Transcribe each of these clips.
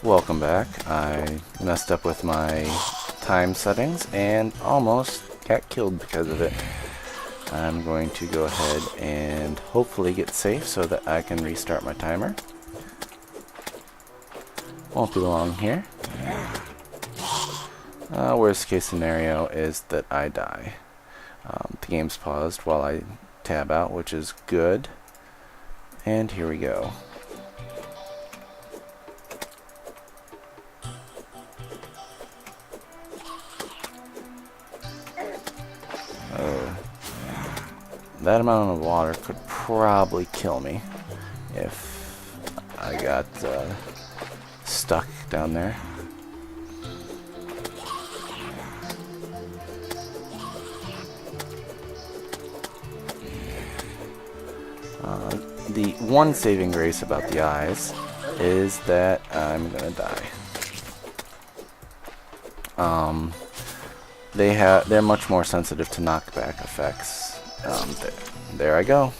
Welcome back. I messed up with my time settings and almost got killed because of it. I'm going to go ahead and hopefully get safe so that I can restart my timer. Won't be long here. Worst case scenario is that I die. The game's paused while I tab out, which is good. And here we go. That amount of water could probably kill me if I got stuck down there. The one saving grace about the eyes is that I'm gonna die. They're much more sensitive to knockback effects. There I go.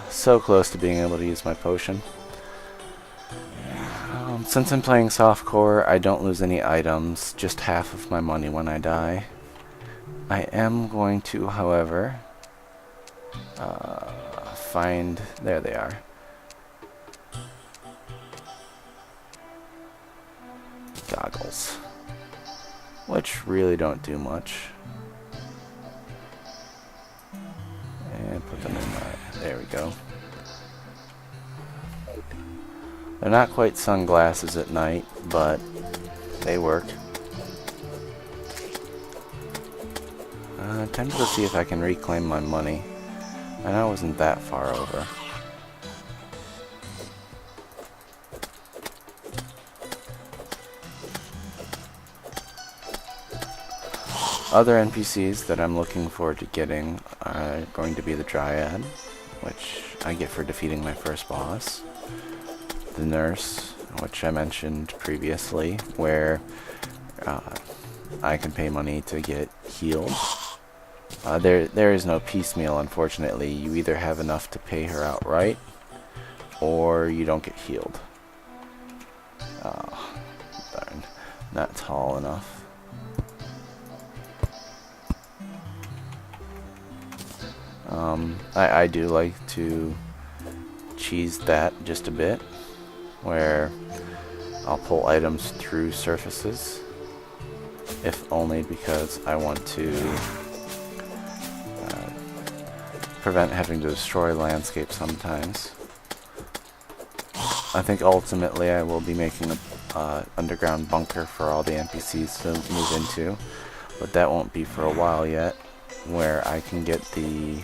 So close to being able to use my potion. Since I'm playing softcore, I don't lose any items, just half of my money when I die. I am going to, however, find... There they are. Goggles. Which really don't do much. And put them in my... There we go. They're not quite sunglasses at night, but they work. Time to go see if I can reclaim my money. I know I wasn't that far over. Other NPCs that I'm looking forward to getting are going to be the Dryad, which I get for defeating my first boss. The Nurse, which I mentioned previously, where I can pay money to get healed. There is no piecemeal, unfortunately. You either have enough to pay her outright, or you don't get healed. Oh, darn. Not tall enough. I do like to cheese that just a bit, where I'll pull items through surfaces, if only because I want to prevent having to destroy landscape sometimes. I think ultimately I will be making an underground bunker for all the NPCs to move into, but that won't be for a while yet, where I can get the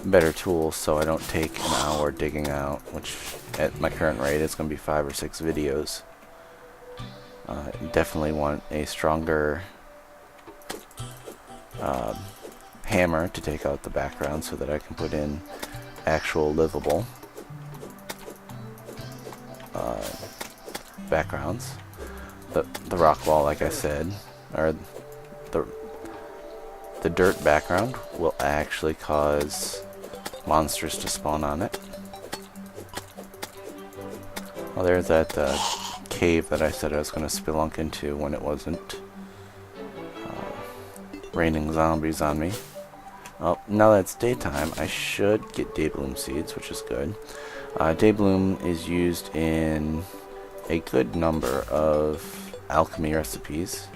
better tools so I don't take an hour digging out, which at my current rate is going to be 5 or 6 videos. Definitely want a stronger hammer to take out the background so that I can put in actual livable backgrounds. The rock wall, like I said, or the dirt background will actually cause monsters to spawn on it. Well, there's that cave that I said I was going to spelunk into when it wasn't raining zombies on me. Well, now that it's daytime, I should get Daybloom seeds, which is good. Daybloom is used in a good number of alchemy recipes.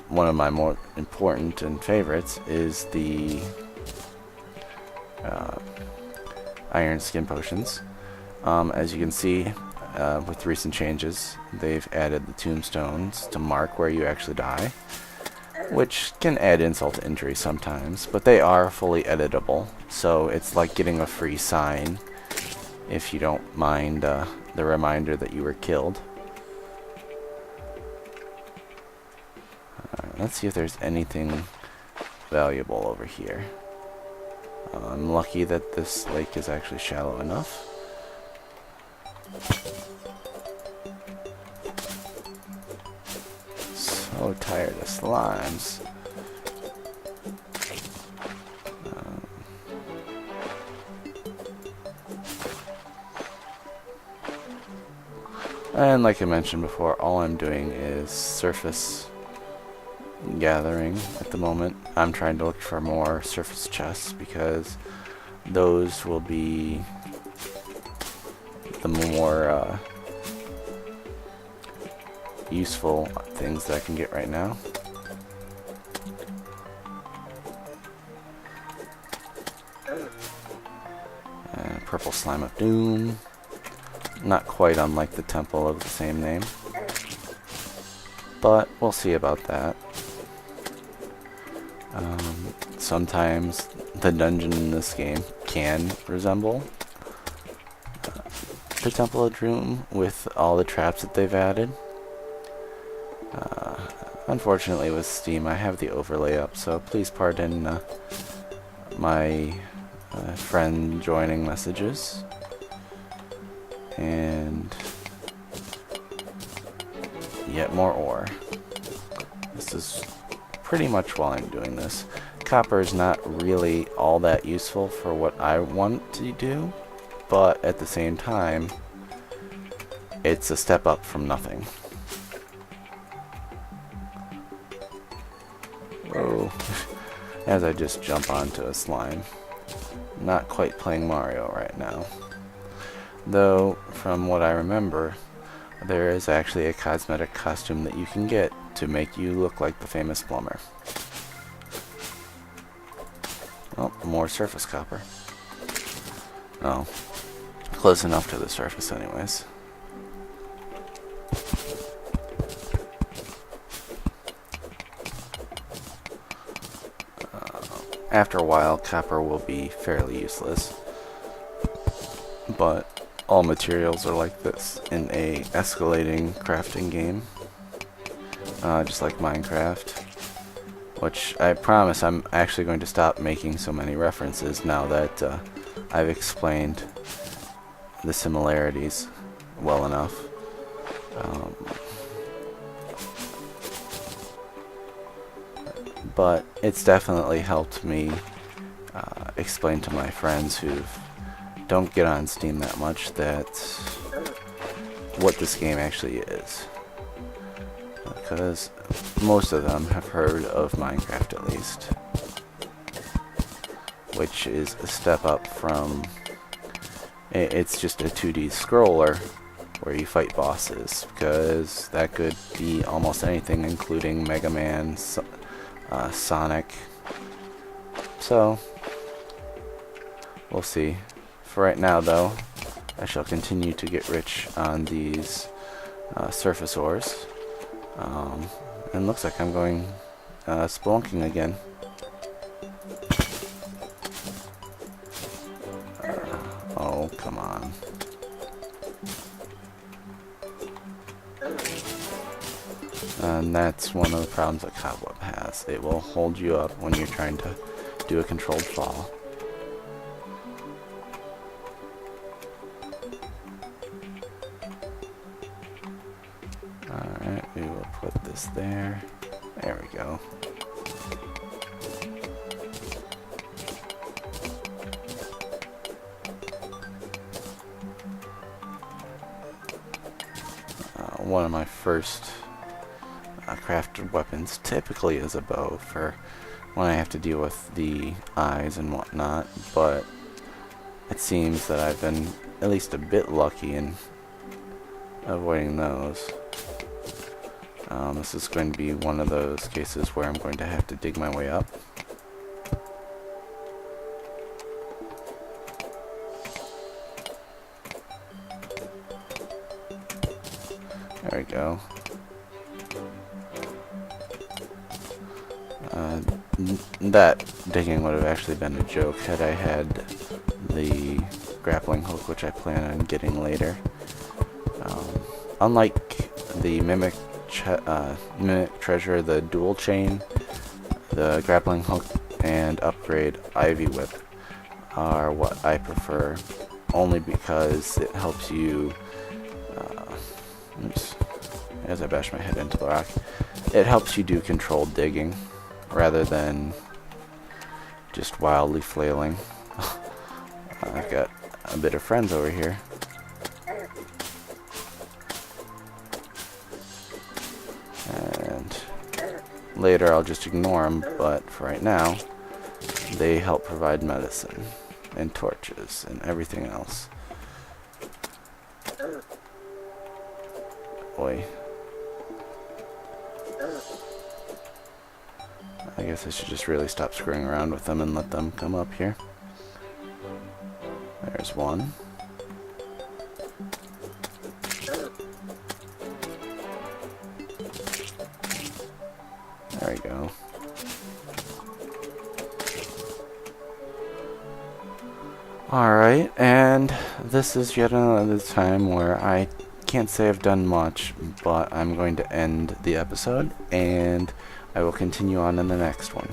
One of my more important and favorites is the iron skin potions. As you can see, with recent changes, they've added the tombstones to mark where you actually die, which can add insult to injury sometimes, but they are fully editable, so it's like getting a free sign if you don't mind the reminder that you were killed. Let's see if there's anything valuable over here. I'm lucky that this lake is actually shallow enough. So tired of slimes. And like I mentioned before, all I'm doing is surface gathering at the moment. I'm trying to look for more surface chests because those will be the more useful things that I can get right now. Purple Slime of Doom. Not quite unlike the temple of the same name. But we'll see about that. Sometimes the dungeon in this game can resemble the Temple of Doom with all the traps that they've added. Unfortunately with Steam I have the overlay up, so please pardon my friend joining messages. And yet more ore. This is pretty much while I'm doing this. Copper is not really all that useful for what I want to do, but at the same time, it's a step up from nothing. Oh, as I just jump onto a slime. Not quite playing Mario right now. Though, from what I remember, there is actually a cosmetic costume that you can get to make you look like the famous plumber. Oh, more surface copper. Oh, close enough to the surface anyways. After a while, copper will be fairly useless. But all materials are like this in a escalating crafting game. Just like Minecraft. Which I promise I'm actually going to stop making so many references now that I've explained the similarities well enough. But it's definitely helped me explain to my friends who don't get on Steam that much that what this game actually is. Because most of them have heard of Minecraft at least. Which is a step up from... It's just a 2D scroller where you fight bosses. Because that could be almost anything, including Mega Man, Sonic. So, we'll see. For right now, though, I shall continue to get rich on these surface ores. And looks like I'm going spelunking again. Oh, come on. And that's one of the problems that Cobweb has. It will hold you up when you're trying to do a controlled fall. Alright, we will put this there. There we go. One of my first crafted weapons typically is a bow for when I have to deal with the eyes and whatnot, but it seems that I've been at least a bit lucky in avoiding those. This is going to be one of those cases where I'm going to have to dig my way up. There we go. That digging would have actually been a joke had I had the grappling hook, which I plan on getting later. Unlike the Mimic Treasure, the dual chain, the grappling hook, and upgrade Ivy Whip are what I prefer, only because it helps you, oops, as I bash my head into the rock, it helps you do controlled digging rather than just wildly flailing. I've got a bit of friends over here. later I'll just ignore them, but for right now, they help provide medicine and torches and everything else. Oi. I guess I should just really stop screwing around with them and let them come up here. There's one. There we go. Alright, and this is yet another time where I can't say I've done much, but I'm going to end the episode, and I will continue on in the next one.